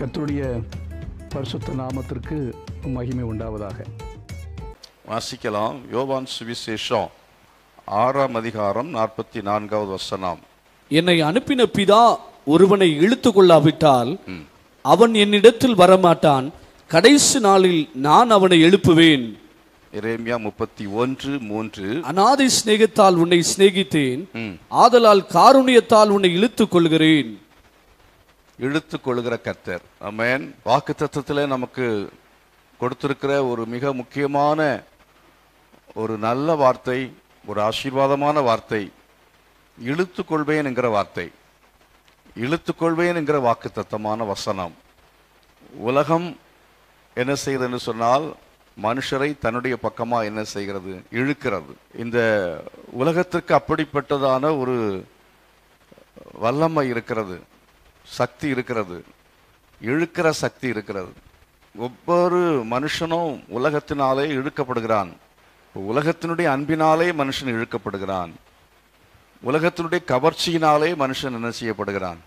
கர்த்தருடைய பரிசுத்த நாமத்திற்கு மகிமை உண்டாவதாக. வாசிக்கலாம். யோவான் சுவிசேஷம் 6ஆம் அதிகாரம் 44வது வசனம். என்னை அனுப்பின பிதா ஒருவனை இழுத்து கொள்ளாவிட்டால் அவன் என்னிடத்தில் வரமாட்டான். கடைசி நாளில் நான் அவனை எழுப்புவேன். எரேமியா 31:3. அநாதை சிநேகத்தால் உன்னை சிநேகித்தேன், ஆதலால் காருண்யத்தால் உன்னை இழுத்துக் கொள்கிறேன். இழுத்துக் கொள்கிற கர்த்தர். ஆமென். வாக்குத்தத்தத்திலே நமக்கு கொடுத்திருக்கிற ஒரு மிக முக்கியமான ஒரு நல்ல வார்த்தை, ஒரு ஆசீர்வாதமான வார்த்தை, இழுத்துக் கொள்வேன் என்கிற வார்த்தை, இழுத்துக் கொள்வேன் என்கிற வாக்குத்தத்தமான வசனம். உலகம் என்ன செய்கிறது என்று சொன்னால், மனுஷரை தன்னுடைய பக்கமா என்ன செய்கிறது? இழுக்கிறது. இந்த உலகத்திற்கு அப்படிப்பட்டதான ஒரு வல்லமை இருக்கிறது, சக்தி இருக்கிறது, இழுக்கிற சக்தி இருக்கிறது. ஒவ்வொரு மனுஷனும் உலகத்தினாலே இழுக்கப்படுகிறான். உலகத்தினுடைய அன்பினாலே மனுஷன் இழுக்கப்படுகிறான். உலகத்தினுடைய கவர்ச்சியினாலே மனுஷன் என்ன செய்யப்படுகிறான்?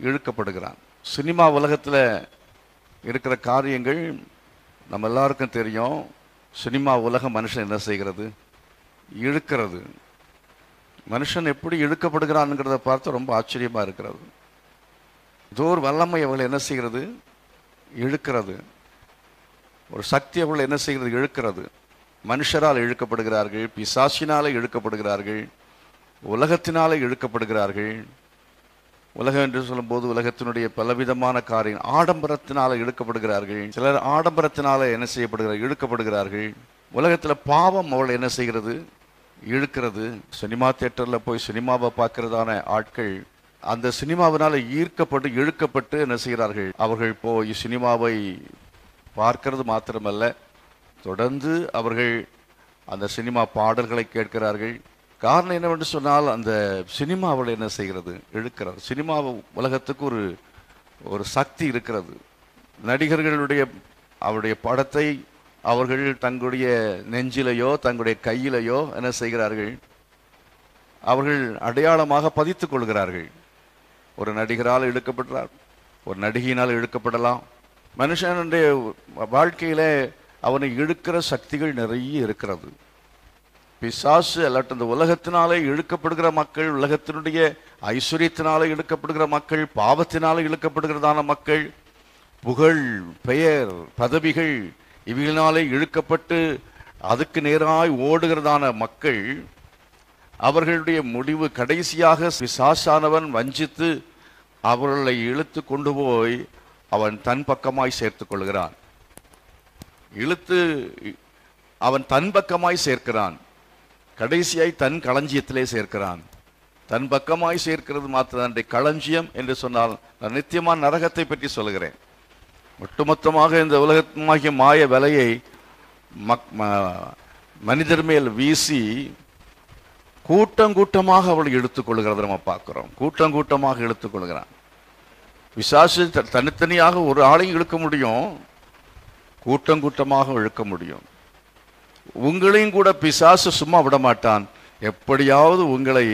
இழுக்கப்படுகிறான். சினிமா உலகத்தில் இருக்கிற காரியங்கள் நம்ம எல்லாருக்கும் தெரியும். சினிமா உலகம் மனுஷன் என்ன செய்கிறது? இழுக்கிறது. மனுஷன் எப்படி இழுக்கப்படுகிறான்ங்கிறத பார்த்து ரொம்ப ஆச்சரியமாக இருக்கிறது. இதோ ஒரு வல்லமை அவங்களை என்ன செய்கிறது? இழுக்கிறது. ஒரு சக்தி அவங்களை என்ன செய்கிறது? இழுக்கிறது. மனுஷரால் இழுக்கப்படுகிறார்கள், பிசாசினாலே இழுக்கப்படுகிறார்கள், உலகத்தினாலே இழுக்கப்படுகிறார்கள். உலகம் என்று சொல்லும்போது உலகத்தினுடைய பலவிதமான காரியம், ஆடம்பரத்தினால இழுக்கப்படுகிறார்கள். சிலர் ஆடம்பரத்தினால என்ன செய்யப்படுகிறார்கள்? இழுக்கப்படுகிறார்கள். உலகத்தில் பாவம் அவளை என்ன செய்கிறது? இழுக்கிறது. சினிமா தியேட்டரில் போய் சினிமாவை பார்க்கிறதான ஆட்கள் அந்த சினிமாவினால ஈர்க்கப்பட்டு இழுக்கப்பட்டு என்ன செய்கிறார்கள்? அவர்கள் போய் சினிமாவை பார்க்கிறது மாத்திரமல்ல, தொடர்ந்து அவர்கள் அந்த சினிமா பாடல்களை கேட்கிறார்கள். காரணம் என்னவென்று சொன்னால், அந்த சினிமா அவளை என்ன செய்கிறது? இழுக்கிறது. சினிமா உலகத்துக்கு ஒரு சக்தி இருக்கிறது. நடிகர்களுடைய அவருடைய படத்தை அவர்கள் தங்களுடைய நெஞ்சிலையோ தங்களுடைய கையிலையோ என்ன செய்கிறார்கள்? அவர்கள் அடையாளமாக பதித்துக் கொள்கிறார்கள். ஒரு நடிகரால் இழுக்கப்படுறார், ஒரு நடிகையினால் இழுக்கப்படலாம். மனுஷனுடைய வாழ்க்கையில அவனை இழுக்கிற சக்திகள் நிறைய இருக்கிறது. பிசாசு அல்லாட்ட இந்த உலகத்தினாலே இழுக்கப்படுகிற மக்கள், உலகத்தினுடைய ஐஸ்வர்யத்தினாலே இழுக்கப்படுகிற மக்கள், பாவத்தினாலே இழுக்கப்படுகிறதான மக்கள், புகழ், பெயர், பதவிகள் இவைகளினாலே இழுக்கப்பட்டு அதுக்கு நேராய் ஓடுகிறதான மக்கள், அவர்களுடைய முடிவு கடைசியாக பிசாசானவன் வஞ்சித்து அவர்களை இழுத்து கொண்டு போய் அவன் தன் பக்கமாய் சேர்த்துக் கொள்கிறான். இழுத்து அவன் தன் பக்கமாய் சேர்க்கிறான். கடைசியாய் தன் களஞ்சியத்திலே சேர்க்கிறான். தன் பக்கமாய் சேர்க்கிறது மாத்திரம் களஞ்சியம் என்று சொன்னால், நான் நித்தியமான நரகத்தை பற்றி சொல்கிறேன். ஒட்டுமொத்தமாக இந்த உலகமாகிய மாய விலையை மனிதர் மேல் வீசி கூட்டம் கூட்டமாக அவளை இழுத்துக் கொள்கிறத நம்ம பார்க்கிறோம். கூட்டம் கூட்டமாக இழுத்துக் கொள்கிறான். பிசாசு தனித்தனியாக ஒரு ஆளையும் இழுக்க முடியும், கூட்டம் கூட்டமாக இழுக்க முடியும். உங்களையும் கூட பிசாசு சும்மா விட மாட்டான். எப்படியாவது உங்களை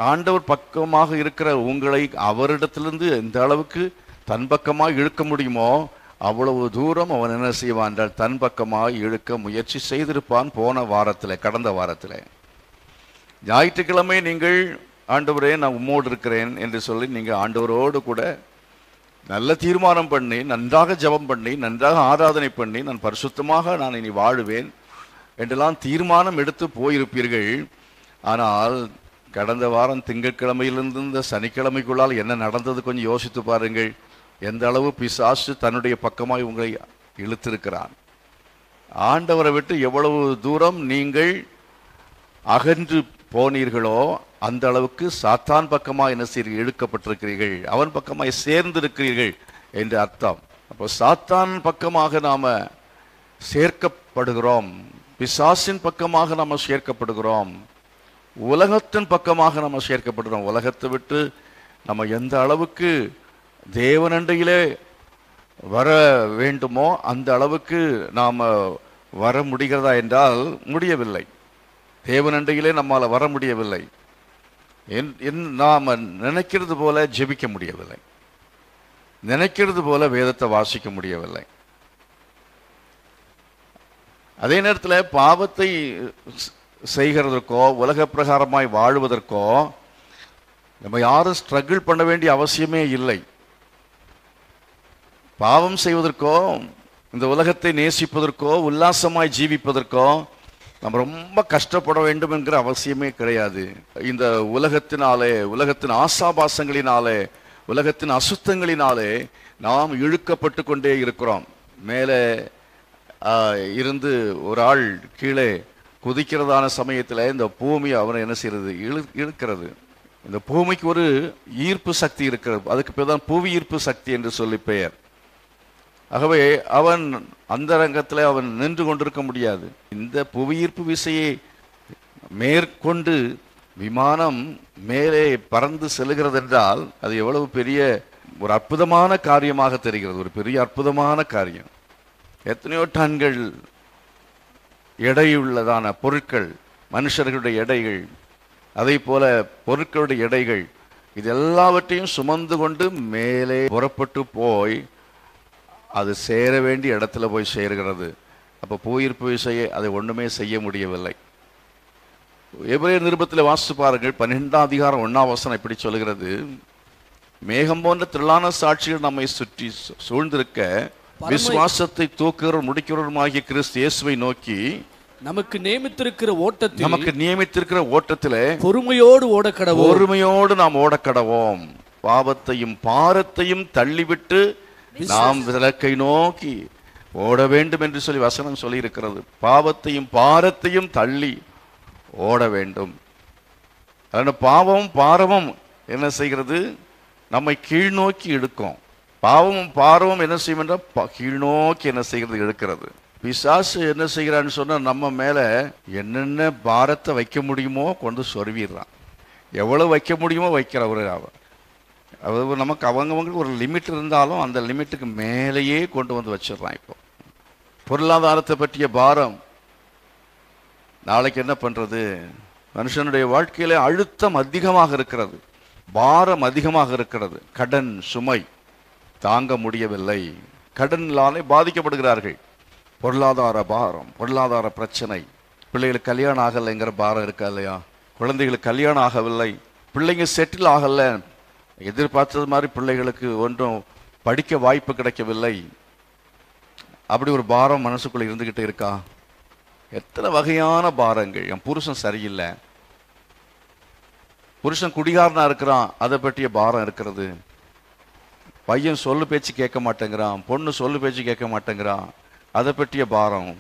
ஆண்டவர் பக்கமாக இருக்கிற உங்களை அவரிடத்திலிருந்து எந்த அளவுக்கு தன் பக்கமாக இழுக்க முடியுமோ அவ்வளவு தூரம் அவன் என்ன செய்வான் என்றால் தன் பக்கமாக இழுக்க முயற்சி செய்திருப்பான். போன வாரத்தில், கடந்த வாரத்தில் ஞாயிற்றுக்கிழமை நீங்கள் ஆண்டவரே நான் உம்மோடு இருக்கிறேன் என்று சொல்லி நீங்கள் ஆண்டவரோடு கூட நல்ல தீர்மானம் பண்ணி, நன்றாக ஜெபம் பண்ணி, நன்றாக ஆராதனை பண்ணி, நான் பரிசுத்தமாக நான் இனி வாழுவேன் என்றெல்லாம் தீர்மானம் எடுத்து போயிருப்பீர்கள். ஆனால் கடந்த வாரம் திங்கட்கிழமையிலிருந்து இந்த சனிக்கிழமைக்குள்ளால் என்ன நடந்தது கொஞ்சம் யோசித்து பாருங்கள். எந்த அளவு பிசாசு தன்னுடைய பக்கமாய் உங்களை இழுத்திருக்கிறான். ஆண்டவரை விட்டு எவ்வளவு தூரம் நீங்கள் அகன்று போனீர்களோ அந்த அளவுக்கு சாத்தான் பக்கமாக என்ன செய்ய இழுக்கப்பட்டிருக்கிறீர்கள், அவன் பக்கமாய் சேர்ந்திருக்கிறீர்கள் என்று அர்த்தம். அப்போ சாத்தான் பக்கமாக நாம சேர்க்கப்படுகிறோம், பிசாசின் பக்கமாக நாம சேர்க்கப்படுகிறோம், உலகத்தின் பக்கமாக நம்ம சேர்க்கப்படுகிறோம். உலகத்தை விட்டு நம்ம எந்த அளவுக்கு தேவனண்டையிலே வர வேண்டுமோ அந்த அளவுக்கு நாம் வர முடிகிறதா என்றால் முடியவில்லை. தேவனண்டையிலே நம்மால் வர முடியவில்லை. நாம் நினைக்கிறது போல ஜெபிக்க முடியவில்லை. நினைக்கிறது போல வேதத்தை வாசிக்க முடியவில்லை. அதே நேரத்தில் பாவத்தை செய்கிறதற்கோ உலக பிரகாரமாய் வாழ்வதற்கோ நம்ம யாரும் ஸ்ட்ரகிள் பண்ண வேண்டிய அவசியமே இல்லை. பாவம் செய்வதற்கோ இந்த உலகத்தை நேசிப்பதற்கோ உல்லாசமாய் ஜீவிப்பதற்கோ நம்ம ரொம்ப கஷ்டப்பட வேண்டும் என்கிற அவசியமே கிடையாது. இந்த உலகத்தினாலே, உலகத்தின் ஆசாபாசங்களினாலே, உலகத்தின் அசுத்தங்களினாலே நாம் இழுக்கப்பட்டு கொண்டே இருக்கிறோம். மேலே இருந்து ஒரு ஆள் கீழே குதிக்கிறதான சமயத்தில் இந்த பூமி அவனை என்ன செய்யறது, இழுக்கிறது. இந்த பூமிக்கு ஒரு ஈர்ப்பு சக்தி இருக்கிறது. அதுக்கு பேர் தான் புவி ஈர்ப்பு சக்தி என்று சொல்லி பெயர். ஆகவே அவன் அந்த ரங்கத்தில் அவன் நின்று கொண்டிருக்க முடியாது. இந்த புவியீர்ப்பு விசையை மேற்கொண்டு விமானம் மேலே பறந்து செல்கிறது என்றால் அது எவ்வளவு பெரிய ஒரு அற்புதமான காரியமாக தெரிகிறது. ஒரு பெரிய அற்புதமான காரியம். எத்தனையோ டன்கள் எடையுள்ளதான பொருட்கள், மனுஷர்களுடைய எடைகள், அதே போல பொருட்களுடைய எடைகள், இது எல்லாவற்றையும் சுமந்து கொண்டு மேலே புறப்பட்டு போய் அது சேர வேண்டிய இடத்துல போய் சேருகிறது. அப்போ புவியீர்ப்பு விசையை அதை ஒன்றுமே செய்ய முடியவில்லை. எபிரேயர் நிருபத்தில் வாசித்து பாருங்கள், 12ஆம் அதிகாரம் 1ஆம் வசனம் இப்படி சொல்கிறது, மேகம் போன்ற திரளான சாட்சிகள் நம்மை சுற்றி சூழ்ந்திருக்க விசுவாசத்தை தூக்குகிறவர் முடிக்கிறவருமாகிய கிறிஸ்து இயேசுவை நோக்கி நமக்கு நியமித்திருக்கிற ஓட்டத்திலே பொறுமையோடு நாம் ஓடக்கடவோம். பாவத்தையும் பாரத்தையும் தள்ளிவிட்டு நாம் விலக்கை நோக்கி ஓட வேண்டும் என்று சொல்லி வசனம் சொல்லி இருக்கிறது. பாவத்தையும் பாரத்தையும் தள்ளி ஓட வேண்டும். அதனால பாவமும் பாரமும் என்ன செய்கிறது, நம்மை கீழ்நோக்கி இழுக்கும். பாவமும் பாரமும் என்ன செய்யும் என்றால் கீழ்நோக்கி என்ன செய்கிறது, இழுக்கிறது. பிசாசு என்ன செய்கிறான்னு சொன்னால் நம்ம மேலே என்னென்ன பாரத்தை வைக்க முடியுமோ கொண்டு சொருவிடுறான். எவ்வளவு வைக்க முடியுமோ வைக்கிறவர் அவர். அது நமக்கு அவங்கவுங்களுக்கு ஒரு லிமிட் இருந்தாலும் அந்த லிமிட்டுக்கு மேலேயே கொண்டு வந்து வச்சிடறான். இப்போ பொருளாதாரத்தை பற்றிய பாரம், நாளைக்கு என்ன பண்ணுறது, மனுஷனுடைய வாழ்க்கையில அழுத்தம் அதிகமாக இருக்கிறது, பாரம் அதிகமாக இருக்கிறது. கடன் சுமை தாங்க முடியவில்லை, கடனாலே பாதிக்கப்படுகிறார்கள். பொருளாதார பாரம், பொருளாதார பிரச்சனை, பிள்ளைகளுக்கு கல்யாணம் ஆகலைங்கிற பாரம் இருக்கா இல்லையா, குழந்தைகளுக்கு கல்யாணம் ஆகவில்லை, பிள்ளைங்க செட்டில் ஆகலை, எதிர்பார்த்தது மாதிரி பிள்ளைகளுக்கு ஒன்றும் படிக்க வாய்ப்பு கிடைக்கவில்லை, அப்படி ஒரு பாரம் மனசுக்குள்ள இருந்துகிட்டு இருக்கா. எத்தனை வகையான பாரங்கள். என் புருஷன் சரியில்லை, புருஷன் குடிகாரனா இருக்கிறான், அதை பற்றிய பாரம் இருக்கிறது. பையன் சொல்லு பேச்சு கேட்க மாட்டேங்கிறான், பொண்ணு சொல்லு பேச்சு கேட்க மாட்டேங்கிறான், அதை பற்றிய பாரம்.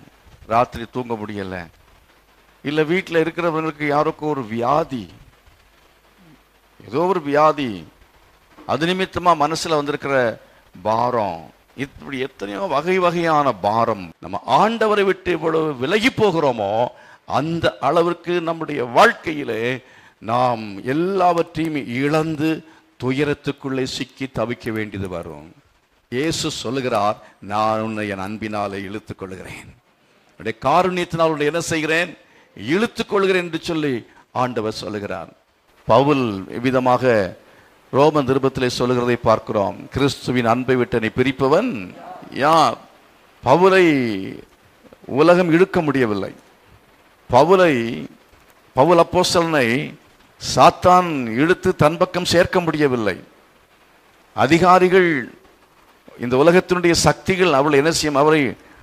ராத்திரி தூங்க முடியல. இல்லை வீட்டில் இருக்கிறவங்களுக்கு யாருக்கும் ஒரு வியாதி, ஏதோ ஒரு வியாதி, அது நிமித்தமா மனசுல வந்திருக்கிற பாரம். இப்படி எத்தனையோ வகை வகையான பாரம். நம்ம ஆண்டவரை விட்டு எவ்வளவு விலகி போகிறோமோ அந்த அளவிற்கு நம்முடைய வாழ்க்கையிலே நாம் எல்லாவற்றையும் இழந்து துயரத்துக்குள்ளே சிக்கி தவிக்க வேண்டியது வரும். இயேசு சொல்லுகிறார், நான் உன்னை என் அன்பினாலே இழுத்துக் கொள்கிறேன், என்னுடைய காருண்யத்தினால் உன்னை என்ன செய்கிறேன், இழுத்துக் கொள்கிறேன் என்று சொல்லி ஆண்டவர் சொல்லுகிறார். பவுல் விதமாக ரோமன் நிருபத்திலே சொல்லுகிறதை பார்க்கிறோம். கிறிஸ்துவின் அன்பை விட்டு என்னை பிரிப்பவன் யார்? பவுலை உலகம் இழுக்க முடியவில்லை. பவுல் அப்போஸ்தலனை சாத்தான் இழுத்து தன் பக்கம் சேர்க்க முடியவில்லை. அதிகாரிகள், இந்த உலகத்தினுடைய சக்திகள் அவளை என்ன செய்யும், அவரை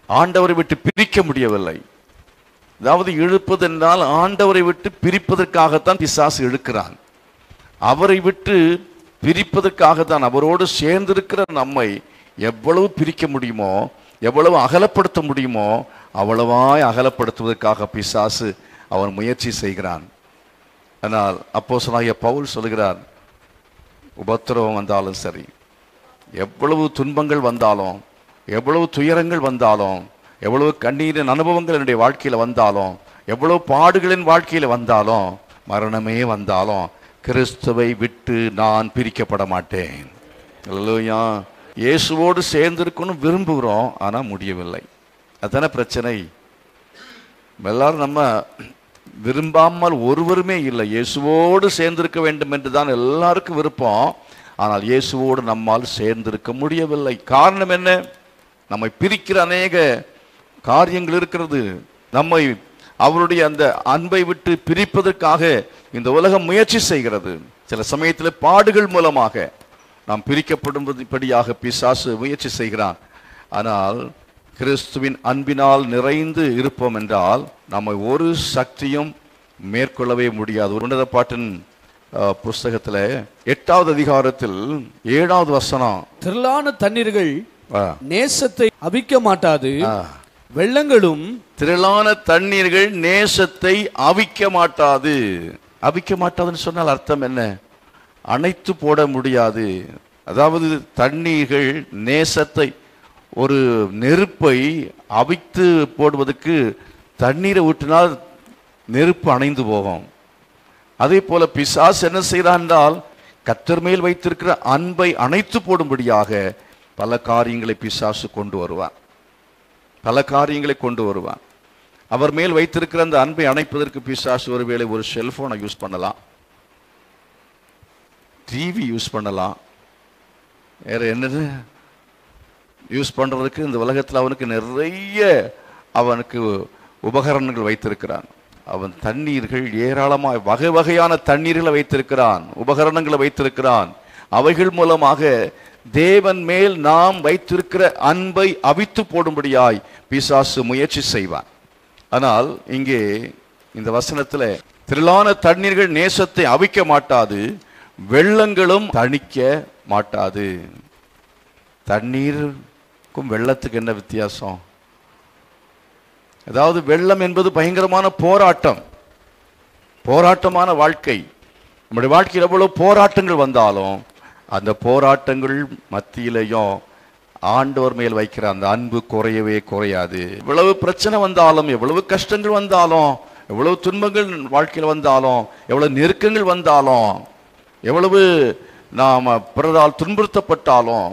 ஆண்டவரை விட்டு பிரிக்க முடியவில்லை. அதாவது இழுப்பது என்றால் ஆண்டவரை விட்டு பிரிப்பதற்காகத்தான் பிசாசு இழுக்கிறான். அவரை விட்டு பிரிப்பதற்காகத்தான், அவரோடு சேர்ந்திருக்கிற நம்மை எவ்வளவு பிரிக்க முடியுமோ, எவ்வளவு அகலப்படுத்த முடியுமோ அவ்வளவாய் அகலப்படுத்துவதற்காக பிசாசு அவன் முயற்சி செய்கிறான். ஆனால் அப்போஸ்தலனாகிய பவுல் சொல்லுகிறார், உபத்திரவம் வந்தாலும் சரி, எவ்வளவு துன்பங்கள் வந்தாலும், எவ்வளவு துயரங்கள் வந்தாலும், எவ்வளவு கண்ணீரின் அனுபவங்கள் என்னுடைய வாழ்க்கையில் வந்தாலும், எவ்வளவு பாடுகளின் வாழ்க்கையில் வந்தாலும், மரணமே வந்தாலும் கிறிஸ்துவை விட்டு நான் பிரிக்கப்பட மாட்டேன். அல்லேலூயா. இயேசுவோடு சேர்ந்திருக்கணும் விரும்புகிறோம், ஆனால் முடியவில்லை. அதுதானே பிரச்சனை. எல்லாரும் நம்ம விரும்பாமல் ஒருவருமே இல்லை. இயேசுவோடு சேர்ந்திருக்க வேண்டும் என்று தான் எல்லாருக்கும் விருப்பம். ஆனால் இயேசுவோடு நம்மால் சேர்ந்திருக்க முடியவில்லை. காரணம் என்ன? நம்மை பிரிக்கிற அநேக காரியங்கள் இருக்கிறது. நம்மை அவருடைய அந்த அன்பை விட்டு பிரிப்பதற்காக இந்த உலகம் முயற்சி செய்கிறது. சில சமயத்தில் பாடுகள் மூலமாக நாம் பிரிக்கப்படும்படியாக பிசாசு முயற்சி செய்கிறான். ஆனால் கிறிஸ்துவின் அன்பினால் நிறைந்து இருப்போம் என்றால் நம்மை ஒரு சக்தியும் மேற்கொள்ளவே முடியாது. உன்னத பாட்டின் புஸ்தகத்தில் 8வது அதிகாரத்தில் 7வது வசனம், திரளான தண்ணீர்கள் நேசத்தை அவிக்க மாட்டாது, வெள்ளங்களும் திரளான தண்ணீர்கள் நேசத்தை அவிக்க மாட்டாது. அவிக்க மாட்டாதுன்னு சொன்னால் அர்த்தம் என்ன? அணைத்து போட முடியாது. அதாவது தண்ணீர்கள் நேசத்தை, ஒரு நெருப்பை அவித்து போடுவதற்கு தண்ணீரை ஊற்றினால் நெருப்பு அணைந்து போகும். அதே போல பிசாசு என்ன செய்கிறான் என்றால், கர்த்தர் மேல் வைத்திருக்கிற அன்பை அணைத்து போடும்படியாக பல காரியங்களை பிசாசு கொண்டு வருவான். பல காரியங்களை கொண்டு வருவான். அவர் மேல் வைத்திருக்கிற அந்த அன்பை அணைப்பதற்கு பிசாசு ஒருவேளை ஒரு செல்போனை யூஸ் பண்ணலாம், டிவி யூஸ் பண்ணலாம், வேற என்னது யூஸ் பண்றதுக்கு இந்த உலகத்தில் அவனுக்கு நிறைய அவனுக்கு உபகரணங்கள் வைத்திருக்கிறான். அவன் தண்ணீர்கள் ஏராளமாக வகை வகையான தண்ணீர்களை வைத்திருக்கிறான், உபகரணங்களை வைத்திருக்கிறான். அவைகள் மூலமாக தேவன் மேல் நாம் வைத்திருக்கிற அன்பை அவித்து போடும்படியாய் பிசாசு முயற்சி செய்வான். ஆனால் இங்கே இந்த வசனத்தில் திரளான தண்ணீர்கள் நேசத்தை அவிக்க மாட்டாது, வெள்ளங்களும் தணிக்க மாட்டாது. தண்ணீருக்கும் வெள்ளத்துக்கு என்ன வித்தியாசம்? அதாவது வெள்ளம் என்பது பயங்கரமான போராட்டம், போராட்டமான வாழ்க்கை. நம்முடைய வாழ்க்கையில் எவ்வளவு போராட்டங்கள் வந்தாலும் அந்த போராட்டங்கள் மத்தியிலையும் ஆண்டவர் மேல் வைக்கிற அந்த அன்பு குறையவே குறையாது. எவ்வளவு பிரச்சனை வந்தாலும், எவ்வளவு கஷ்டங்கள் வந்தாலும், எவ்வளவு துன்பங்கள் வாழ்க்கையில் வந்தாலும், எவ்வளவு நெருக்கங்கள் வந்தாலும், எவ்வளவு நாம் பிறரால் துன்புறுத்தப்பட்டாலும்,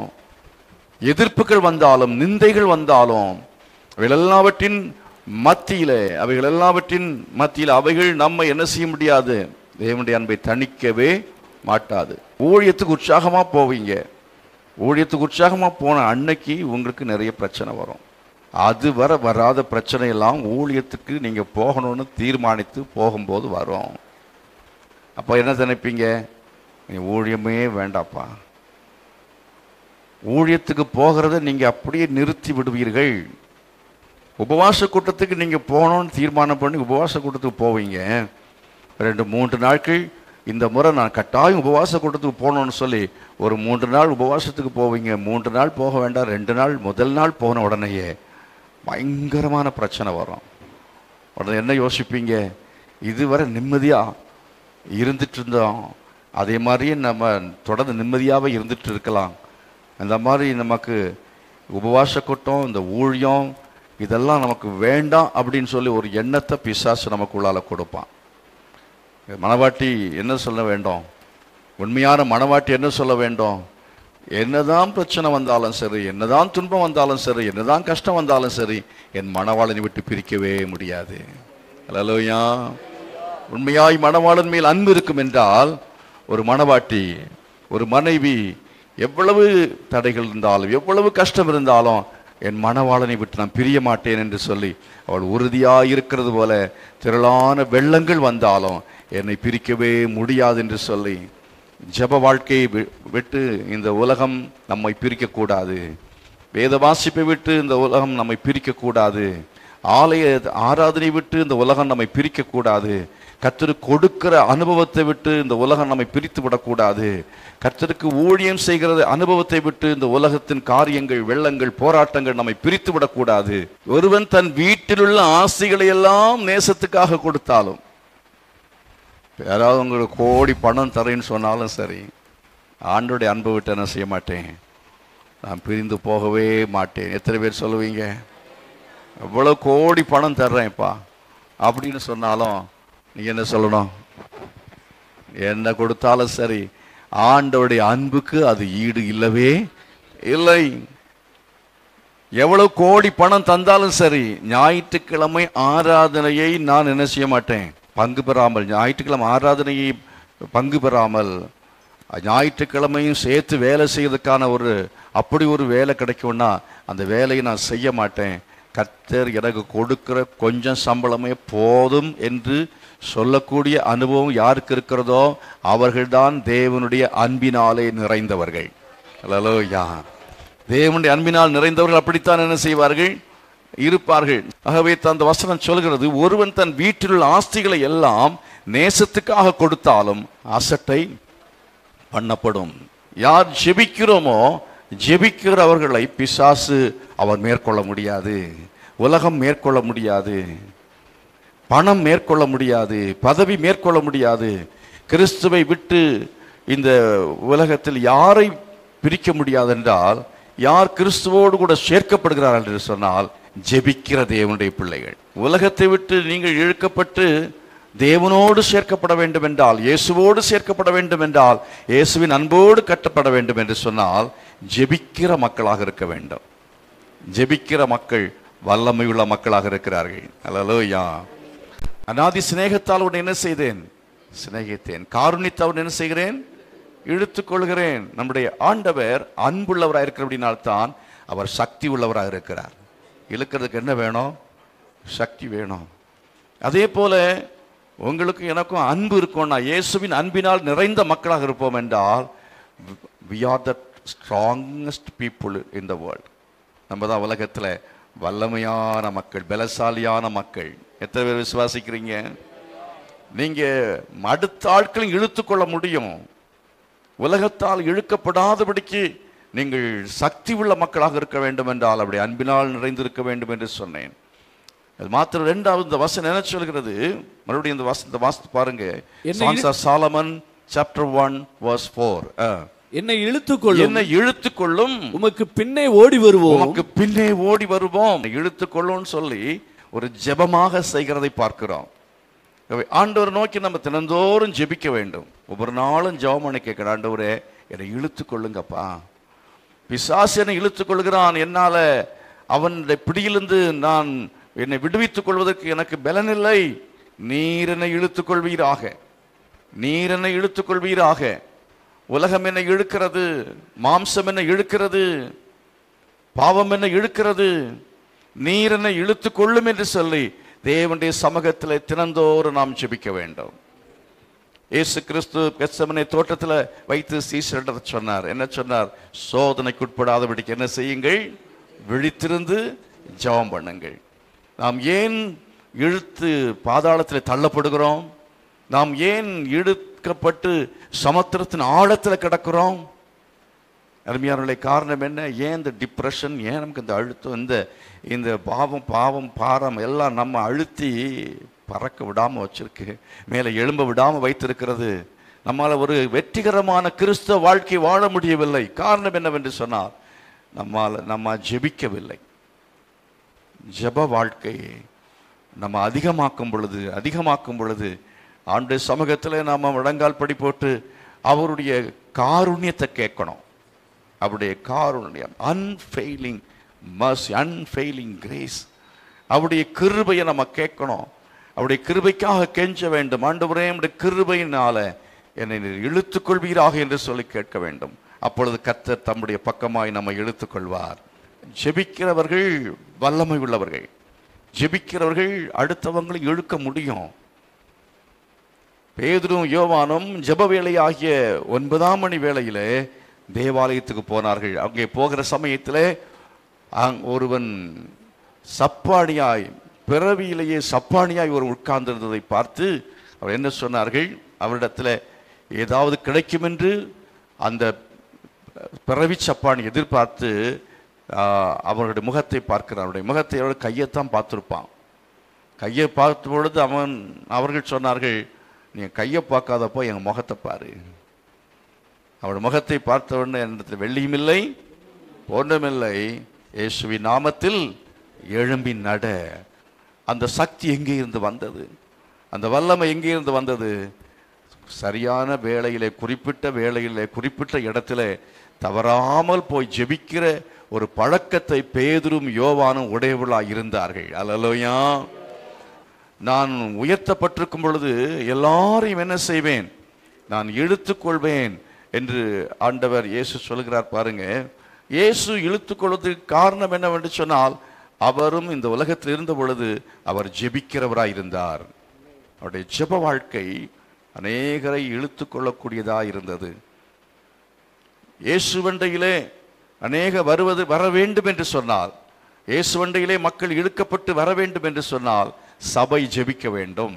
எதிர்ப்புகள் வந்தாலும், நிந்தைகள் வந்தாலும், அவைகள் எல்லாவற்றின் மத்தியில் அவைகள் நம்ம என்ன செய்ய முடியாது? தேவனுடைய அன்பை தணிக்கவே மாட்டாது. ஊழியத்துக்கு உற்சாகமா போவீங்க, ஊழியத்துக்கு உற்சாகமா போன அன்னைக்கு உங்களுக்கு நிறைய பிரச்சனை வரும். அது வராத பிரச்சனை எல்லாம் ஊழியத்துக்கு நீங்க போகணும்னு தீர்மானித்து போகும்போது வரும். அப்ப என்ன நினைப்பீங்க? நீ ஊழியமே வேண்டாப்பா, ஊழியத்துக்கு போகிறத நீங்க அப்படியே நிறுத்தி விடுவீர்கள். உபவாச கூட்டத்துக்கு நீங்க போகணும்னு தீர்மானம் பண்ணி உபவாச கூட்டத்துக்கு போவீங்க. 2-3 நாட்கள் இந்த முறை நான் கட்டாயம் உபவாச கூட்டத்துக்கு போகணும்னு சொல்லி ஒரு 3 நாள் உபவாசத்துக்கு போவீங்க. 3 நாள் போக வேண்டாம், 2 நாள் முதல் நாள் போன உடனேயே பயங்கரமான பிரச்சனை வரும். உடனே என்ன யோசிப்பீங்க? இதுவரை நிம்மதியா இருந்துட்டு இருந்தோம், அதே மாதிரியே நம்ம தொடர்ந்து நிம்மதியாகவே இருந்துட்டு இருக்கலாம். அந்த மாதிரி நமக்கு உபவாச கூட்டம், இந்த ஊழியம் இதெல்லாம் நமக்கு வேண்டாம் அப்படின்னு சொல்லி ஒரு எண்ணத்தை பிசாசு நமக்குள்ளால கொடுப்பான். மனவாட்டி என்ன சொல்ல வேண்டும்? உண்மையான மனவாட்டி என்ன சொல்ல வேண்டும்? என்னதான் பிரச்சனை வந்தாலும் சரி, என்னதான் துன்பம் வந்தாலும் சரி, என்னதான் கஷ்டம் வந்தாலும் சரி, என் மணவாளனை விட்டு பிரிக்கவே முடியாது. அல்லேலூயா. உண்மையாய் மணவாளன் மேல் அன்பு இருக்கும் என்றால் ஒரு மணவாட்டி, ஒரு மனைவி எவ்வளவு தடைகள் இருந்தாலும், எவ்வளவு கஷ்டம் இருந்தாலும் என் மணவாளனை விட்டு நான் பிரிய மாட்டேன் என்று சொல்லி அவள் உறுதியாக இருக்கிறது போல திரளான வெள்ளங்கள் வந்தாலும் என்னை பிரிக்கவே முடியாது என்று சொல்லி, ஜப வாழ்க்கையை விட்டு இந்த உலகம் நம்மை பிரிக்கக்கூடாது, வேத வாசிப்பை விட்டு இந்த உலகம் நம்மை பிரிக்கக்கூடாது, ஆலய ஆராதனை விட்டு இந்த உலகம் நம்மை பிரிக்கக்கூடாது, கர்த்தருக்கு கொடுக்கிற அனுபவத்தை விட்டு இந்த உலகம் நம்மை பிரித்து விடக்கூடாது, கர்த்தருக்கு ஊழியம் செய்கிற அனுபவத்தை விட்டு இந்த உலகத்தின் காரியங்கள், வெள்ளங்கள், போராட்டங்கள் நம்மை பிரித்து விடக்கூடாது. ஒருவன் தன் வீட்டில் உள்ள ஆசைகளை எல்லாம் நேசத்துக்காக கொடுத்தாலும், யாராவது உங்களுக்கு கோடி பணம் தரேன்னு சொன்னாலும் சரி, ஆண்டோடைய அன்பை விட்டு என்ன செய்ய மாட்டேன், நான் பிரிந்து போகவே மாட்டேன். எத்தனை பேர் சொல்லுவீங்க? எவ்வளோ கோடி பணம் தர்றேன்ப்பா அப்படின்னு சொன்னாலும் நீ என்ன சொல்லணும்? என்ன கொடுத்தாலும் சரி, ஆண்டவருடைய அன்புக்கு அது ஈடு இல்லவே இல்லை. எவ்வளவு கோடி பணம் தந்தாலும் சரி, ஞாயிற்றுக்கிழமை ஆராதனையை நான் என்ன செய்ய மாட்டேன், பங்கு பெறாமல், ஞாயிற்றுக்கிழமை ஆராதனையை பங்கு பெறாமல், ஞாயிற்றுக்கிழமையும் சேர்த்து வேலை செய்யறதுக்கான அப்படி ஒரு வேலை கிடைக்கும்னா அந்த வேலையை நான் செய்ய மாட்டேன், கர்த்தர் எனக்கு கொடுக்கிற கொஞ்சம் சம்பளமே போதும் என்று சொல்லக்கூடிய அனுபவம் யாருக்கு இருக்கிறதோ அவர்கள்தான் தேவனுடைய அன்பினாலே நிறைந்தவர்கள். அல்லேலூயா. தேவனுடைய அன்பினால் நிறைந்தவர்கள் அப்படித்தான் என்ன செய்வார்கள், இருப்பார்கள். ஆகவே அந்த வசனம் சொல்கிறது, ஒருவன் தன் வீட்டில் உள்ள ஆஸ்திகளை எல்லாம் நேசத்துக்காக கொடுத்தாலும் அசட்டை பண்ணப்படும். யார் ஜெபிக்கிறோமோ ஜெபிக்கிறவர்களை பிசாசு அவர் மேற்கொள்ள முடியாது, உலகம் மேற்கொள்ள முடியாது, பணம் மேற்கொள்ள முடியாது, பதவி மேற்கொள்ள முடியாது. கிறிஸ்துவை விட்டு இந்த உலகத்தில் யாரை பிரிக்க முடியாது என்றால், யார் கிறிஸ்துவோடு கூட சேர்க்கப்படுகிறார்கள் என்று சொன்னால் ஜெபிக்கிற தேவனுடைய பிள்ளைகள். உலகத்தை விட்டு நீங்கள் இழுக்கப்பட்டு தேவனோடு சேர்க்கப்பட வேண்டும் என்றால், இயேசுவோடு சேர்க்கப்பட வேண்டும் என்றால், இயேசுவின் அன்போடு கட்டப்பட வேண்டும் என்று சொன்னால் ஜெபிக்கிற மக்களாக இருக்க வேண்டும். ஜெபிக்கிற மக்கள் வல்லமையுள்ள மக்களாக இருக்கிறார்கள். அல்லேலூயா. அநாதி சிநேகத்தால் உன்னை என்ன செய்தேன், சிநேகித்தேன். காருண்யத்தால் என்ன செய்கிறேன், இழுத்துக் கொள்கிறேன். நம்முடைய ஆண்டவர் அன்புள்ளவராக இருக்கிறபடினால்தான் அவர் சக்தி உள்ளவராக இருக்கிறார். இழுக்கிறதுக்கு என்ன வேணும், சக்தி வேணும். அதே போல உங்களுக்கு எனக்கும் அன்பு இருக்கும்னா, இயேசுவின் அன்பினால் நிறைந்த மக்களாக இருப்போம் என்றால், we are the strongest people in the world. நம்ம தான் உலகத்தில் வல்லமையான மக்கள், பலசாலியான மக்கள். எத்தனை பேர் விசுவாசிக்கிறீங்க? நீங்க அடுத்த ஆட்களையும் இழுத்துக்கொள்ள முடியும். உலகத்தால் இழுக்கப்படாதபடிக்கு நீங்கள் சக்தி உள்ள மக்களாக இருக்க வேண்டும் என்றால் அப்படி அன்பினால் நிறைந்திருக்க வேண்டும் என்று சொன்னேன். அது மாத்திரம். இரண்டாவது இந்த வசனம் என்ன சொல்கிறது, மறுபடியும் இந்த வசனத்தை வாசித்து பாருங்க. Songs of Solomon chapter 1 verse 4. என்னை இழுத்துக்கொள்ளும், என்னை இழுத்துக்கொள்ளும், உமக்கு பின்னே ஓடி வருவோம், உமக்கு பின்னே ஓடி வருவோம். இழுத்துக்கொள்ளும் சொல்லி ஒரு ஜெபமாக செய்கிறதை பார்க்கிறோம். ஆண்டவர் நோக்கி நம்ம தினந்தோறும் ஜெபிக்க வேண்டும். ஒவ்வொரு நாளும் ஜெபம் பண்ணி கேட்கணும், ஆண்டவரே என்னை இழுத்துக்கொள்ளுங்கப்பா. பிசாசு என்னை இழுத்துக்கொள்கிறான், என்னால அவனுடைய பிடியிலிருந்து நான் என்னை விடுவித்துக் கொள்வதற்கு எனக்கு பலனில்லை. நீர் என்னை இழுத்துக் கொள்வீராக, நீர் என்னை இழுத்துக் கொள்வீராக. உலகம் என்னை இழுக்கிறது, மாம்சம் என்னை இழுக்கிறது, பாவம் என்னை இழுக்கிறது, நீர் என்னை இழுத்துக் கொள்ளும் என்று சொல்லி தேவனுடைய சமூகத்தில் தினந்தோறும் நாம் ஜெபிக்க வேண்டும். இயேசு கிறிஸ்து கெத்செமனே தோட்டத்தில் வைத்து சீஷரிடம் சொன்னார். என்ன சொன்னார்? சோதனைக்குட்படாதபடிக்கு என்ன செய்யுங்கள், விழித்திருந்து ஜெபம் பண்ணுங்கள். நாம் ஏன் இழுத்து பாதாளத்தில் தள்ளப்படுகிறோம்? நாம் ஏன் இழுக்கப்பட்டு சமுத்திரத்தின் ஆழத்தில் கிடக்கிறோம்? அருமையானவர்களே, காரணம் என்ன? ஏன் இந்த டிப்ரெஷன், ஏன் நமக்கு இந்த அழுத்தம், இந்த பாவம் பாரம் எல்லாம் நம்ம அழுத்தி பறக்க விடாமல் வச்சிருக்கு, மேலே எழும்ப விடாமல் வைத்திருக்கிறது. நம்மால் ஒரு வெற்றிகரமான கிறிஸ்தவ வாழ்க்கை வாழ முடியவில்லை. காரணம் என்னவென்று சொன்னால் நம்ம ஜெபிக்கவில்லை. ஜெப வாழ்க்கையை நம்ம அதிகமாக்கும் பொழுது ஆண்டு சமூகத்தில் நாம் முழங்கால் படி போட்டு அவருடைய காருண்யத்தை கேட்கணும். அவருடைய காருண்யம், அன்ஃபெயிலிங் மர்சி, அன்ஃபெயிலிங் கிரேஸ், அவருடைய கிருபையை நம்ம கேட்கணும். அவருடைய கிருபைக்காக கெஞ்ச வேண்டும். ஆண்டவரே நம்முடைய கிருபையினால என்னை இழுத்துக்கொள்வீராக என்று சொல்லி கேட்க வேண்டும். அப்பொழுது கர்த்தர் தம்முடைய பக்கமாய் நம்ம இழுத்துக்கொள்வார். ஜெபிக்கிறவர்கள் வல்லமை உள்ளவர்கள். ஜெபிக்கிறவர்கள் அடுத்தவங்களை இழுக்க முடியும். பேதுரும் யோவானும் ஜெப வேலை ஆகிய 9ஆம் மணி வேளையிலே தேவாலயத்துக்கு போனார்கள். அங்கே போகிற சமயத்திலே ஒருவன் சப்பானியாய், பிறவியிலேயே சப்பானியாய் ஒரு உட்கார்ந்திருந்ததை பார்த்து அவர் என்ன சொன்னார்கள்? அவரிடத்தில் ஏதாவது கிடைக்கும் என்று அந்த பிறவி சப்பானி எதிர்பார்த்து அவருடைய முகத்தை பார்க்கிறார். அவருடைய முகத்தை அவருடைய கையைத்தான் பார்த்துருப்பான். கையை பார்த்த பொழுது அவர்கள் சொன்னார்கள், நீ கையை பார்க்காதப்போ எங்கள் முகத்தை பாரு. அவருடைய முகத்தை பார்த்த உடனே என்னிடத்தில் வெள்ளியும் இல்லை ஒன்றுமில்லை, இயேசுவின் நாமத்தில் எழும்பி நட. அந்த சக்தி எங்கே இருந்து வந்தது? அந்த வல்லமை எங்கே இருந்து வந்தது? சரியான வேளையிலே, குறிப்பிட்ட வேளையிலே, குறிப்பிட்ட இடத்துல தவறாமல் போய் ஜெபிக்கிற ஒரு பழக்கத்தை பேதுரும் யோவானும் உடையவர்களாக இருந்தார்கள். அல்லேலூயா. நான் உயர்த்தப்பட்டிருக்கும் பொழுது எல்லாரையும் என்ன செய்வேன்? நான் இழுத்துக்கொள்வேன். என்று ஆண்டவர் இயேசு சொல்கிறார் பாருங்க. இயேசு இழுத்து கொள்வதற்கு காரணம் என்னவென்று சொன்னால், அவரும் இந்த உலகத்தில் இருந்த பொழுது அவர் ஜெபிக்கிறவராயிருந்தார். அவருடைய ஜெப வாழ்க்கை அநேகரை இழுத்து கொள்ளக்கூடியதாக இருந்தது. இயேசுவண்டையிலே அநேக வர வேண்டும் என்று சொன்னால், இயேசுவண்டையிலே மக்கள் இழுக்கப்பட்டு வர வேண்டும் என்று சொன்னால் சபை ஜெபிக்க வேண்டும்.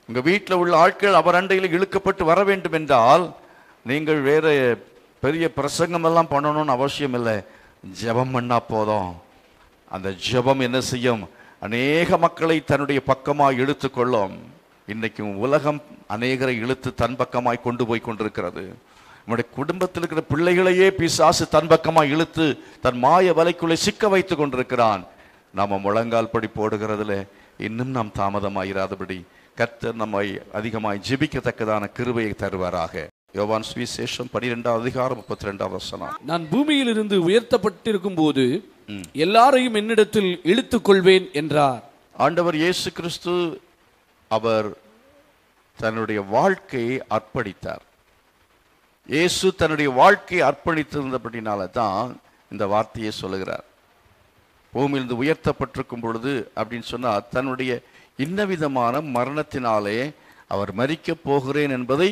உங்க வீட்டில் உள்ள ஆட்கள் அவர் அண்டையில் இழுக்கப்பட்டு வர வேண்டும் என்றால் நீங்கள் வேற பெரிய பிரசங்கம் எல்லாம் பண்ணணும்னு அவசியம் இல்லை, ஜெபம் பண்ணா போதும். அந்த ஜெபம் என்ன செய்யும்? அநேக மக்களை தன்னுடைய பக்கமாய் இழுத்து கொள்ளும். இன்னைக்கும் உலகம் அநேகரை இழுத்து தன் பக்கமாய் கொண்டு போய் கொண்டிருக்கிறது. நம்முடைய குடும்பத்தில் இருக்கிற பிள்ளைகளையே பிசாசு தன் பக்கமாய் இழுத்து தன் மாய வலைக்குள்ளே சிக்க வைத்து கொண்டிருக்கிறான். நாம முழங்கால் படி போடுகிறதுல இன்னும் நாம் தாமதமாயிராதபடி கர்த்தர் நம்மை அதிகமாய் ஜெபிக்கத்தக்கதான கிருபையை தருவாராக. யோவான் சுவிசேஷம் 12:32. நான் பூமியில் இருந்து உயர்த்தப்பட்டிருக்கும் போது எல்லாரையும் என்னிடத்தில் இழுத்துக் கொள்வேன் என்றார். ஆண்டவர் இயேசு கிறிஸ்து அவர் தன்னுடைய வாழ்க்கையை அர்ப்பணித்தார். இயேசு தன்னுடைய வாழ்க்கையை அர்ப்பணித்திருந்தபடினால தான் இந்த வார்த்தையை சொல்லுகிறார். பூமியிலிருந்து உயர்த்தப்பட்டிருக்கும் பொழுது அப்படின்னு சொன்னா தன்னுடைய இன்னவிதமான மரணத்தினாலே அவர் மரிக்கப் போகிறேன் என்பதை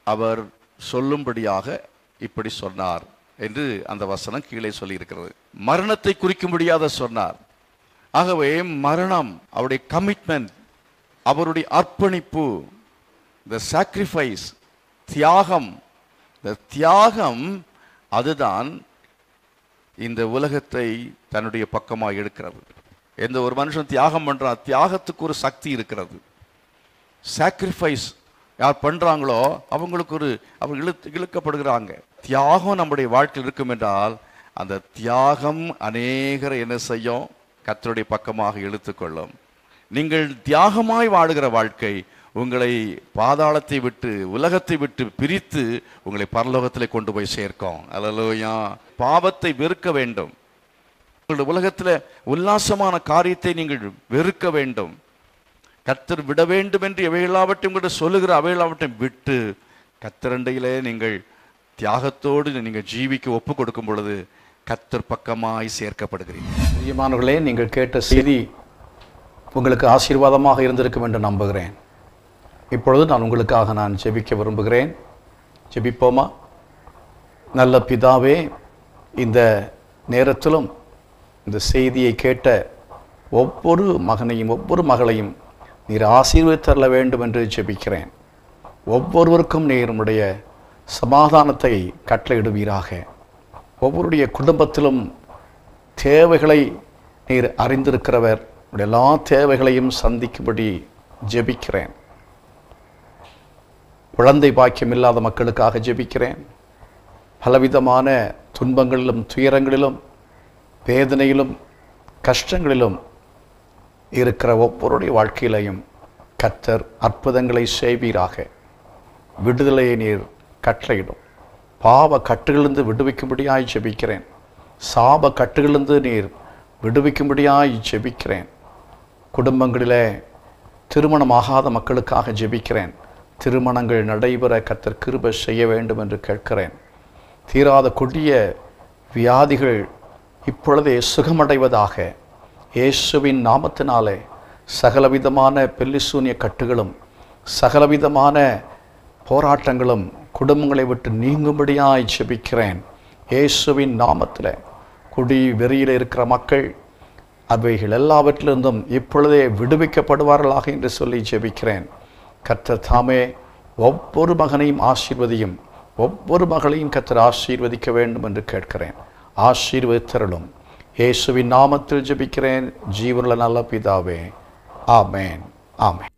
அவர் சொல்லும்படியாக இப்படி சொன்னார் என்று அந்த வசனம் கீழே சொல்லி இருக்கிறது. மரணத்தை குறிக்கும்படியாக சொன்னார். ஆகவே மரணம் அவருடைய கமிட்மெண்ட், அவருடைய அர்ப்பணிப்பு, the sacrifice, தியாகம், தியாகம், அதுதான் இந்த உலகத்தை தன்னுடைய பக்கமாக எடுக்கிறது. எந்த ஒரு மனுஷன் தியாகம் பண்றான், தியாகத்துக்கு ஒரு சக்தி இருக்கிறது. சாக்ரிஃபைஸ் யார் பண்றாங்களோ அவங்களுக்கு அவர் இழுக்கப்படுகிறாங்க. தியாகம் நம்முடைய வாழ்க்கையில் இருக்கும் என்றால் அந்த தியாகம் அநேகரை என்ன செய்யும்? கர்த்தருடைய பக்கமாக இழுத்துக்கொள்ளும். நீங்கள் தியாகமாய் வாழுகிற வாழ்க்கை உங்களை பாதாளத்தை விட்டு உலகத்தை விட்டு பிரித்து உங்களை பரலோகத்திலே கொண்டு போய் சேர்க்கும். அல்லேலூயா. பாவத்தை வெறுக்க வேண்டும். உங்களுடைய உலகத்தில் உல்லாசமான காரியத்தை நீங்கள் வெறுக்க வேண்டும். கர்த்தர் விட வேண்டும் என்று எவையெல்லாவற்றையும் உங்கள்கிட்ட சொல்லுகிற அவையெல்லாவற்றையும் விட்டு கர்த்தரண்டையிலே நீங்கள் தியாகத்தோடு நீங்கள் ஜீவிக்க ஒப்பு கொடுக்கும் பொழுது கர்த்தர் பக்கமாய் சேர்க்கப்படுகிறீர்கள். பிரியமானவர்களே, நீங்கள் கேட்ட செய்தி உங்களுக்கு ஆசீர்வாதமாக இருந்திருக்கும் என்று நம்புகிறேன். இப்பொழுது நான் ஜெபிக்க விரும்புகிறேன். ஜெபிப்போமா? நல்ல பிதாவே, இந்த நேரத்திலும் இந்த செய்தியை கேட்ட ஒவ்வொரு மகனையும் ஒவ்வொரு மகளையும் நீர் ஆசீர்வதித்தரல வேண்டும் என்று ஜெபிக்கிறேன். ஒவ்வொருவருக்கும் நீர் உம்முடைய சமாதானத்தை கட்டளையிடுவீராக. ஒவ்வொருடைய குடும்பத்திலும் தேவைகளை நீர் அறிந்திருக்கிறவர். எல்லா தேவைகளையும் சந்திக்கும்படி ஜெபிக்கிறேன். குழந்தை பாக்கியம் இல்லாத மக்களுக்காக ஜெபிக்கிறேன். பலவிதமான துன்பங்களிலும் துயரங்களிலும் வேதனையிலும் கஷ்டங்களிலும் இருக்கிற ஒவ்வொருடைய வாழ்க்கையிலையும் கர்த்தர் அற்புதங்களை செய்வீராக. விடுதலையை நீர் கட்டளையிடும். பாவ கட்டுகளிலிருந்து விடுவிக்கும்படியாய் ஜெபிக்கிறேன். சாப கட்டுகளிலிருந்து நீர் விடுவிக்கும்படியாய் ஜெபிக்கிறேன். குடும்பங்களிலே திருமணமாகாத மக்களுக்காக ஜெபிக்கிறேன். திருமணங்கள் நடைபெற கர்த்தர் கிருபை செய்ய வேண்டும் என்று கேட்கிறேன். தீராத கொடிய வியாதிகள் இப்பொழுதே சுகமடைவதாக. இயேசுவின் நாமத்தினாலே சகலவிதமான பெல்லிசூனிய கட்டுகளும் சகலவிதமான போராட்டங்களும் குடும்பங்களை விட்டு நீங்கும்படியாய் ஜெபிக்கிறேன். இயேசுவின் நாமத்தில் குடி வெறியில் இருக்கிற மக்கள் அவைகள் எல்லாவற்றிலிருந்தும் இப்பொழுதே விடுவிக்கப்படுவார்களாக என்று சொல்லி ஜெபிக்கிறேன். கர்த்தர் தாமே ஒவ்வொரு மகனையும் ஆசீர்வதியும், ஒவ்வொரு மகளையும் கர்த்தர் ஆசீர்வதிக்க வேண்டும் என்று கேட்கிறேன். ஆசீர்வதித்தருளும். இயேசுவின் நாமத்தில் ஜெபிக்கிறேன் ஜீவனுள்ள நல்ல பிதாவே. ஆமென், ஆமென்.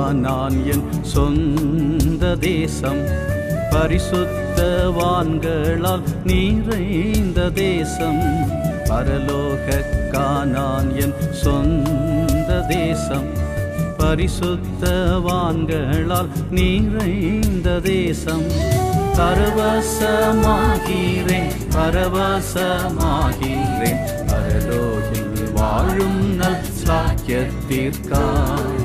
கானான் என் சொந்த தேசம், பரிசுத்தவான்களால் நிறைந்த தேசம். பரலோக கானான் என் சொந்த தேசம், பரிசுத்தவான்களால் நிறைந்த தேசம். பரவசமாகிறேன் பரவசமாகிறேன், பரலோகில் வாழும் நல் ஸ்லாக்கியத்திற்காய்.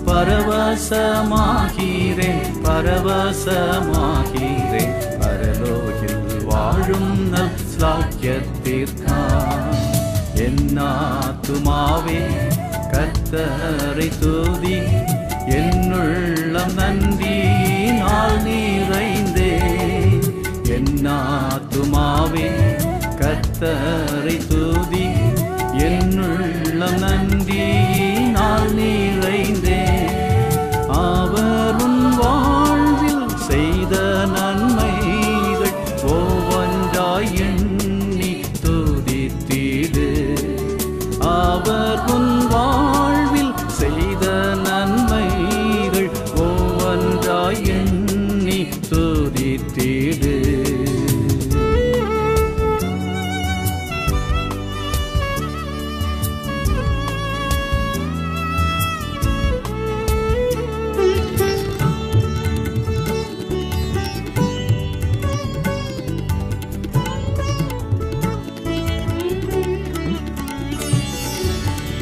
பரவசமாகிறேன் பரவசமாகிறேன், பரலோகில் வாழும் நல் ஸ்லாக்கியத்திற்காய். என் ஆத்துமாவே கர்த்தரை துதி, என்னுள்ளம் நன்றியினால் நிறைந்தே. என் ஆத்துமாவே கர்த்தரை துதி, என்னுள்ளம் நன்றியினால் நிறைந்தே. அவர் உன் வாழ்வில் செய்த நன்மைகள் ஒவ்வொன்றாய் எண்ணி துதித்திடு. அவர் உன் வாழ்வில் செய்த நன்மைகள் ஒவ்வொன்றாய் எண்ணி துதித்திடு.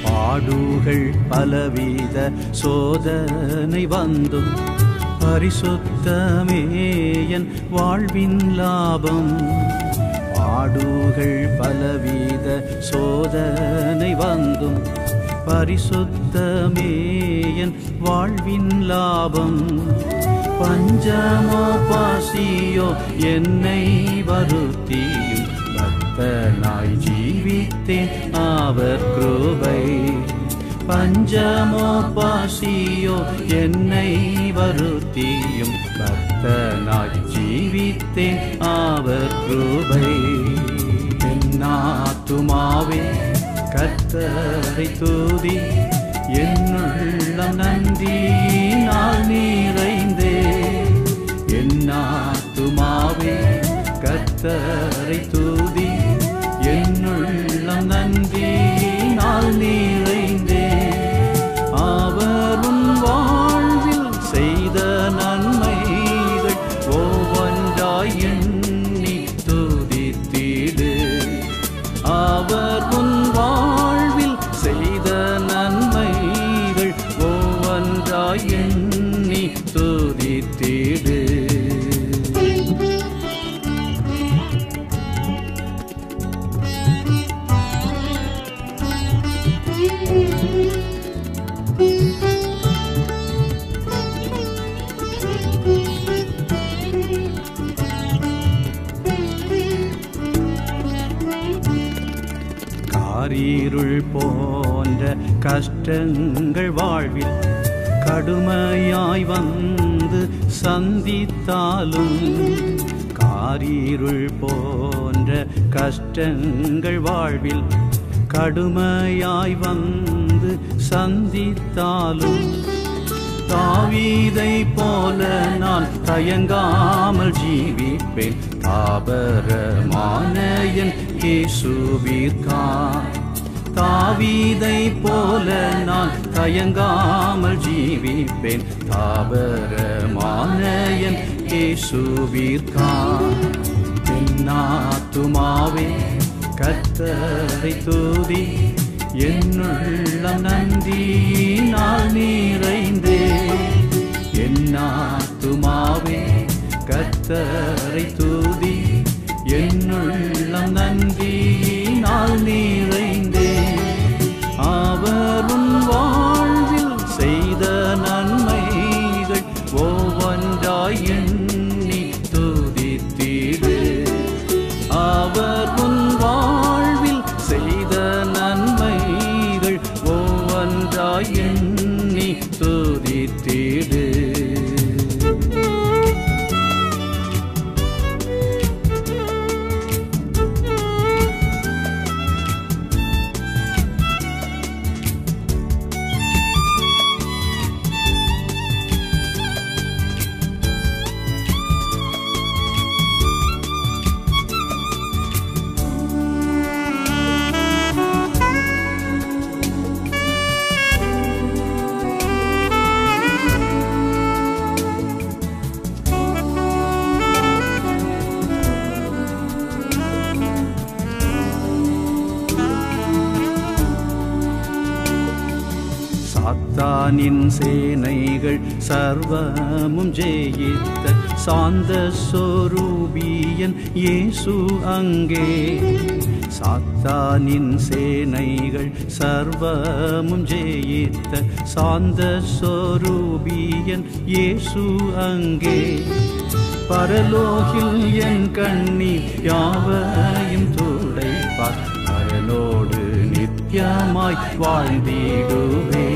பாடுகள் பலவித சோதனை வந்தும், பரிசுத்தமே என் வாழ்வின் லாபம். பாடுகள் பலவித சோதனை வந்தும், பரிசுத்தமே என் வாழ்வின் லாபம். பஞ்சமோ பாசியோ என்னை வருத்தியும், பக்தனாய் ஜீவித்தேன் அவர் கிருபை. பஞ்சமோ பாசியோ என்னை வருத்தியும், பக்தனாய் ஜீவித்தேன் அவர் கிருபை. என் ஆத்துமாவே கர்த்தரை துதி, என்னுள்ளம் நன்றியினால் நிறைந்தே. என் ஆத்துமாவே கர்த்தரை துதி, என்னுள்ளம் நன்றியினால் நிறைந்தே. அவர் உன் வாழ்வில் செய்த நன்மைகள் ஒவ்வொன்றாய் எண்ணி துதித்திடு. அவர் உன் வாழ்வில் செய்த நன்மைகள் ஒவ்வொன்றாய் எண்ணி துதித்திடு. காரிருள் போன்ற கஷ்டங்கள் வாழ்வில் கடுமையாய் வந்து சந்தித்தாலும், காரிருள் போன்ற கஷ்டங்கள் வாழ்வில் கடுமையாய் வந்து சந்தித்தாலும், தாவீதை போல நான் தயங்காமல் ஜீவிப்பேன் தாபரமான என் இயேசுவிற்காய். தாவீதை போல நான் தயங்காமல் ஜீவிப்பேன் தாபரமான என் இயேசுவிற்காய். என் ஆத்துமாவே கர்த்தரை துதி, என்னுள்ளம் நன்றியினால் நிறைந்தே. என் ஆத்துமாவே கர்த்தரை துதி, என்னுள்ளம் நன்றியினால் நிறைந்தே. அவர் உன் வாழ்வில் செய்த நன்மைகள் ஒவ்வொன்றாய் எண்ணி துதித்திடு. அவர் உன் வாழ்வில் செய்த நன்மைகள் ஒவ்வொன்றாய் எண்ணி துதித்திடு. சாத்தானின் சேனைகள் சர்வமும் ஜெயித்த சாந்த சொரூபியன் இயேசு அங்கே. சாத்தானின் சேனைகள் சர்வமும் ஜெயித்த சாந்த சொரூபியன் இயேசு அங்கே. பரலோகில் என் கண்ணீர் யாவையும் துடைப்பார், பரலோடு நித்தியமாய் வாழ்ந்திடுவே.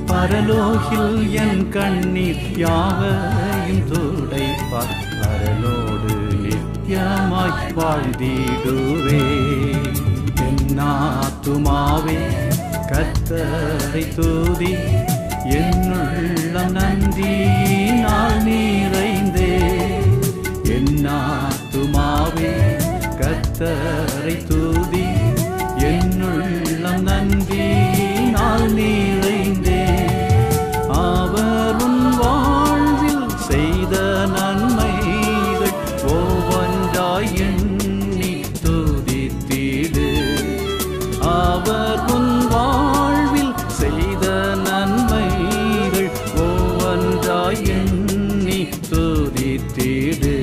பரலோகில் என் கண்ணீர் யாவையும் துடைப்பார், பரலோடு நித்தியமாய் வாழ்ந்திடுவே. என் ஆத்துமாவே கர்த்தரை துதி, என்னுள்ளம் நன்றியினால் நிறைந்தே. என் ஆத்துமாவே கர்த்தரை துதி, என்னுள்ளம் நன்றியினால் நிறைந்தே. அவர் உன் வாழ்வில் செய்த நன்மைகள் ஒவ்வொன்றாய் எண்ணி துதித்திடு. அவர் உன் வாழ்வில் செய்த நன்மைகள் ஒவ்வொன்றாய் எண்ணி துதித்திடு.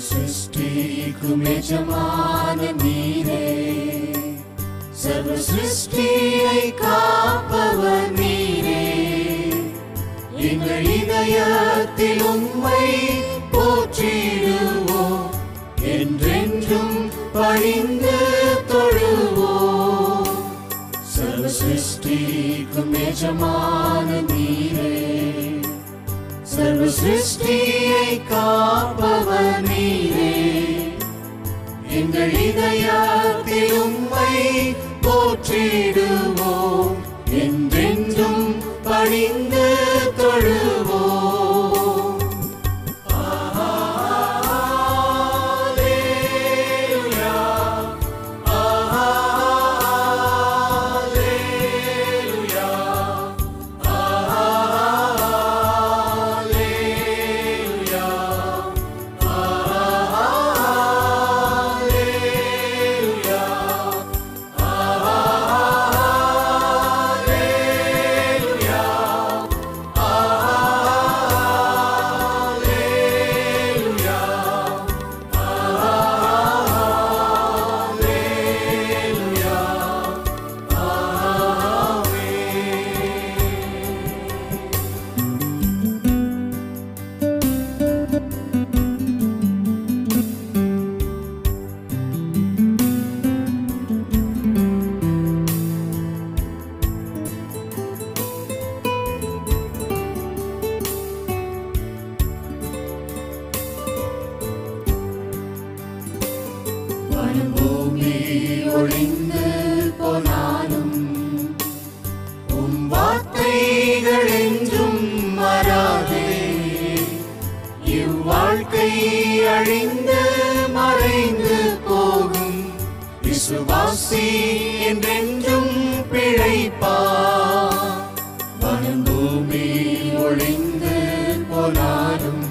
சிருஷ்டிக்கும் எஜமான நீரே, சர்வ சிருஷ்டியை காப்பவர் நீரே. எங்கள் இதயத்தில் உம்மை போற்றிடுவோம், என்றென்றும் பணிந்து தொழுவோம். சர்வ சிருஷ்டிக்கும் எஜமான நீரே, சர்வ சிருஷ்டியை காப்பவர் நீரே. எங்கள் இதயத்தில் உம்மை போற்றிடுவோம், என்றென்றும் பணிந்து தொழுவோம். பூமி ஒழிந்து போனாலும் உம் வார்த்தைகள் என்றும் மாறாதே. இவ்வாழ்க்கை அழிந்து மறைந்து போகும், விசுவாசி என்றென்றும் பிழைப்பார். வானம் பூமி ஒழிந்து போனாலும்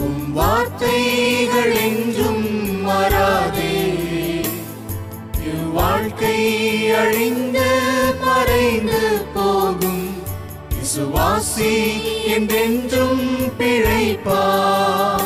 உம் வார்த்தைகள் என்றும் மாறாதே. இவ்வாழ்க்கை அழிந்து மறைந்து போகும், விசுவாசி என்றென்றும் பிழைப்பார்.